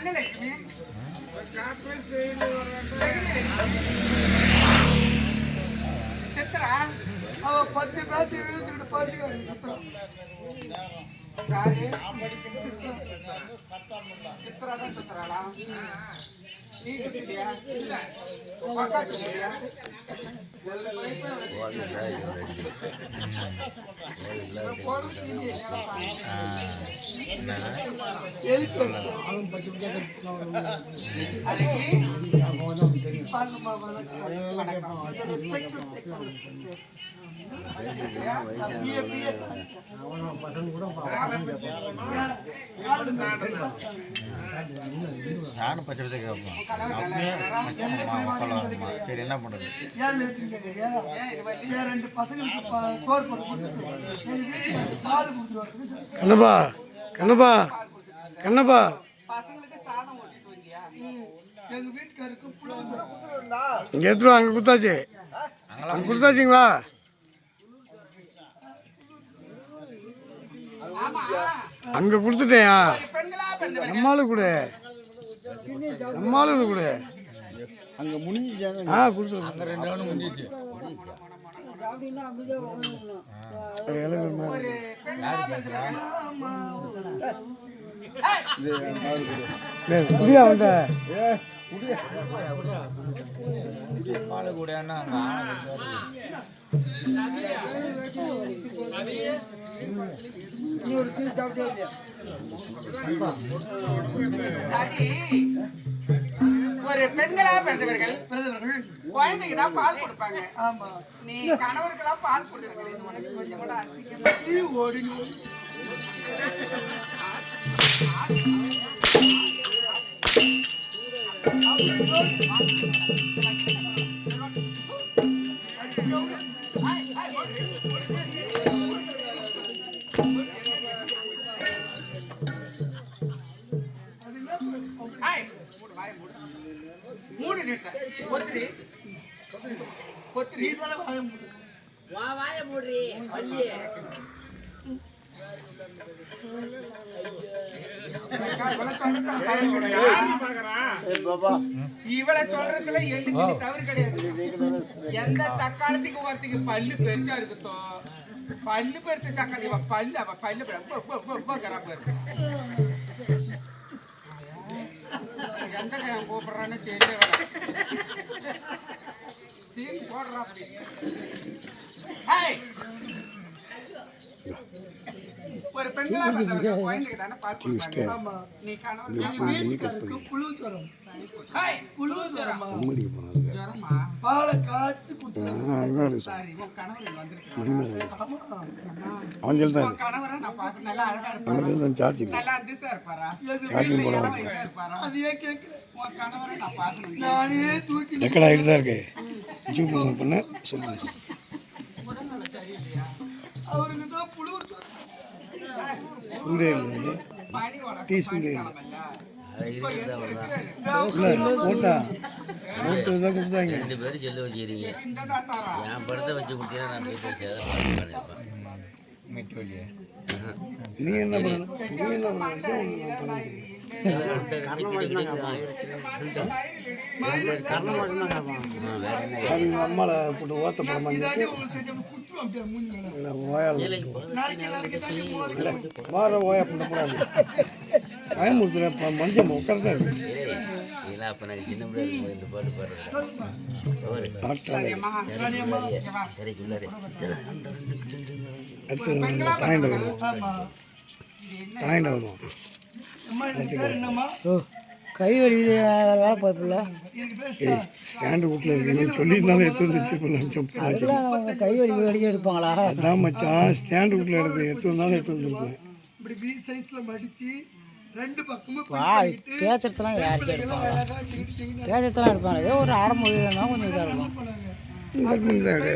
தங்கலட்சுமி சித்ரா அவ 10 பேத்து இழுத்துட்டு பாத்துக்க சித்ராதான் சுத்துறாளா நீ சுத்தியா இல்ல பாக்கா சுத்தியா நானும் பச்சை கேட்போம். சரி என்ன பண்றது? ரெண்டு பசங்களுக்கு சோறு போட்டு பால் கொடுத்துருவாங்க. கண்ணப்பா கண்ணப்பா கண்ணப்பா பசங்களுக்கு சாதம் ஓட்டிட்டு வந்தியா? எங்க வீட்டுக்காருக்கு புழுவுண்டா இங்கே எடுத்துருவா. அங்கே கொடுத்தாச்சு, அங்கே கொடுத்தாச்சிங்களா? அங்கே கொடுத்துட்டேயா? நம்மளும் கூட நம்மளும் கூட அங்கே முடிஞ்சிச்சு. கொடுத்துருவோம். அங்கே 2 ரவுண்டு முடிஞ்சிச்சு. புரியா வந்த பால் கூட ஒரு பெண்களா பிறந்தவர்கள் குழந்தைக்கு தான் பால் கொடுப்பாங்க. ஆமா, நீ கணவருக்கெல்லாம் பால் கொடுக்குறது உனக்கு கொஞ்சம் கூட அசிங்கமா ஓடுங்க. மூடு நிட்ட கொத்திரி கொத்திரி வாய மூடுறி வள்ளி இவளை சொல்றதுல எதுக்கு தவறு கிடையாது. எந்த தக்காளத்துக்கு ஒருத்துக்கு பல்லு பெருசா இருக்குதோ பல்லு பெருத்த தக்காளி பல்லு அவ பல்லு கராப்பா இருக்கு. எந்த கையம் கூப்பிடுறான்னு தெரியல. சீன் போடுறா ஒரு பெண்களா குழந்தைக்கு தானே பார்த்து நீ கணவன் புழு ஜுரம் பாலை காய்ச்சி சாரி உன் கணவர் அவன் தான் கணவரை நான் பார்த்து நல்லா அழகா இருப்பாரு, சார்ஜ் நல்லா திசா இருப்பாரா, இருப்பாரா? அதையே கேட்கிறேன். உன் கணவரை நான் பார்க்கணும். நானே தூக்கி ரெக்கார்ட் ஆகிட்டு தான் இருக்கு. ஜூம் பண்ண சொல்லுங்க. உடல்நல சரியில்லையா? அவருக்கு தான் புழு சூரியன் பனி டீ சூரியன் போட்டா போட்டு தான் கொடுத்தாங்க. 2 பேரும் செல்ல வச்சுக்கிறீங்க. இந்த தாத்தாரா என் படத்தை வச்சு கொடுத்தீங்கன்னா நான் போய் பேச நீ என்ன பண்ணணும்? நீ என்ன பண்ணணும்? அம்மாவை போட்டு ஓத்த போட வார ஓயா பண்ண போடாது. பயமுறுத்துறேன். மஞ்சள் உட்காரதான் இருக்கு. அப்போ நான் சின்ன பிள்ளை இருக்கும்போது இந்த பாட்டு பாடுறேன். அடுத்து தாயிண்ட வருவோம். தாயிண்ட வருவோம். கை வலியில் வேலை பார்ப்பில்ல. ஏய் ஸ்டாண்டு வீட்டில் இருக்குன்னு சொல்லியிருந்தாலும் எடுத்து வந்து வச்சுருப்பேன். கை வலி வலிக்க எடுப்பாங்களா? அதான் மச்சான், ஸ்டாண்டு வீட்டில் எடுத்து வந்தாலும் எடுத்து வந்துருப்பேன். இப்படி பி சைஸ்ல மடிச்சு ரெண்டு பக்கமும் பேசுறதுலாம் யாருக்கு எடுப்பாங்க? பேசுறதுலாம் எடுப்பாங்க. ஏதோ ஒரு அரை மொழி கொஞ்சம் இதாக இருக்கும். கிடையாது.